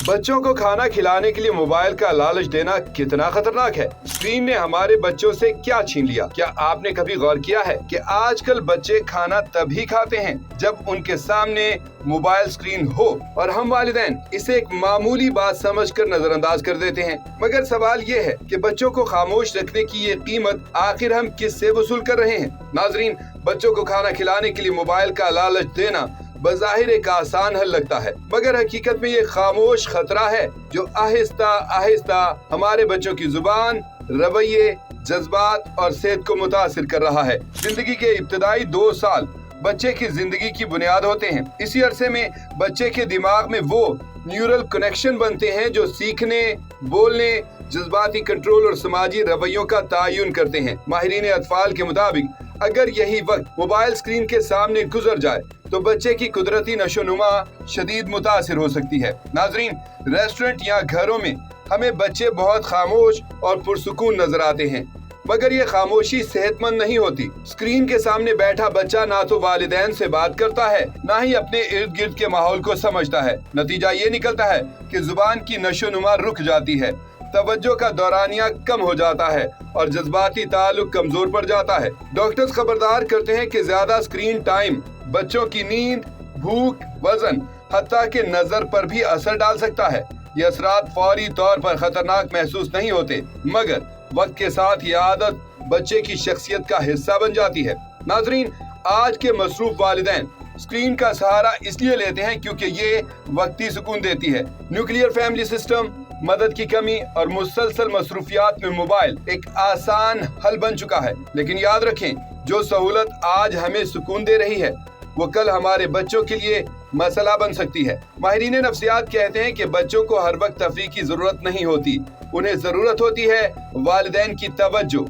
बच्चों को खाना खिलाने के लिए मोबाइल का लालच देना कितना खतरनाक है। स्क्रीन ने हमारे बच्चों से क्या छीन लिया। क्या आपने कभी गौर किया है कि आजकल बच्चे खाना तभी खाते हैं जब उनके सामने मोबाइल स्क्रीन हो और हम वालिदैन इसे एक मामूली बात समझकर नजरअंदाज कर देते हैं। मगर सवाल ये है कि बच्चों को खामोश रखने की ये कीमत आखिर हम किससे वसूल कर रहे हैं। नाजरीन, बच्चों को खाना खिलाने के लिए मोबाइल का लालच देना बज़ाहिर एक आसान हल लगता है, मगर हकीकत में ये खामोश खतरा है जो आहिस्ता आहिस्ता हमारे बच्चों की जुबान, रवैये, जज्बात और सेहत को मुतासिर कर रहा है। जिंदगी के इब्तदाई 2 साल बच्चे की जिंदगी की बुनियाद होते हैं। इसी अरसे में बच्चे के दिमाग में वो न्यूरल कनेक्शन बनते हैं जो सीखने, बोलने, जज्बाती कंट्रोल और समाजी रवैयों का तयन करते हैं। माहिरीन अतफाल के मुताबिक अगर यही वक्त मोबाइल स्क्रीन के सामने गुजर जाए तो बच्चे की कुदरती नशोनुमा शदीद मुतासिर हो सकती है। नाजरीन, रेस्टोरेंट या घरों में हमें बच्चे बहुत खामोश और पुरसुकून नजर आते हैं, मगर ये खामोशी सेहतमंद नहीं होती। स्क्रीन के सामने बैठा बच्चा ना तो वालिदैन से बात करता है, ना ही अपने इर्द गिर्द के माहौल को समझता है। नतीजा ये निकलता है कि जुबान की नशोनुमा रुक जाती है, तवज्जो का दौरानिया कम हो जाता है और जज्बाती ताल्लुक कमजोर पड़ जाता है। डॉक्टर्स खबरदार करते हैं कि ज्यादा स्क्रीन टाइम बच्चों की नींद, भूख, वजन, हत्ता के नजर पर भी असर डाल सकता है। ये असरात फौरी तौर पर खतरनाक महसूस नहीं होते, मगर वक्त के साथ ये आदत बच्चे की शख्सियत का हिस्सा बन जाती है। नाजरीन, आज के मसरूफ वालिदैन स्क्रीन का सहारा इसलिए लेते हैं क्योंकि ये वक्ती सुकून देती है। न्यूक्लियर फैमिली सिस्टम, मदद की कमी और मुसलसल मसरूफियात में मोबाइल एक आसान हल बन चुका है। लेकिन याद रखें, जो सहूलत आज हमें सुकून दे रही है वो कल हमारे बच्चों के लिए मसला बन सकती है। माहिरीन नफ्सियात कहते हैं कि बच्चों को हर वक्त तफरीह की जरूरत नहीं होती, उन्हें जरूरत होती है वालिदैन की तवज्जो,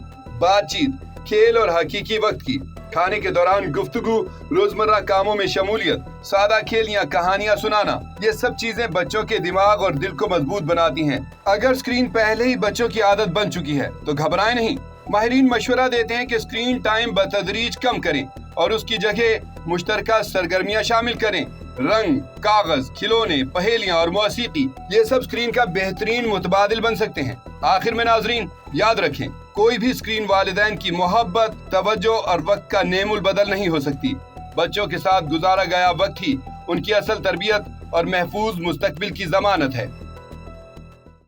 बातचीत, खेल और हकीकी वक्त की। खाने के दौरान गुफ्तगू, रोजमर्रा कामों में शमूलियत, सादा खेल या कहानियां सुनाना, ये सब चीजें बच्चों के दिमाग और दिल को मजबूत बनाती हैं। अगर स्क्रीन पहले ही बच्चों की आदत बन चुकी है तो घबराएं नहीं। माहिरीन मशवरा देते हैं कि स्क्रीन टाइम बतदरीज कम करें और उसकी जगह मुश्तरका सरगर्मियां शामिल करें। रंग, कागज, खिलौने, पहेलियां और मौसीकी, ये सब स्क्रीन का बेहतरीन मुतबादिल बन सकते हैं। आखिर में नाजरीन, याद रखें, कोई भी स्क्रीन वालिदैन की मोहब्बत, तवज्जो और वक्त का नेमुल बदल नहीं हो सकती। बच्चों के साथ गुजारा गया वक्त ही उनकी असल तरबियत और महफूज मुस्तकबिल की जमानत है।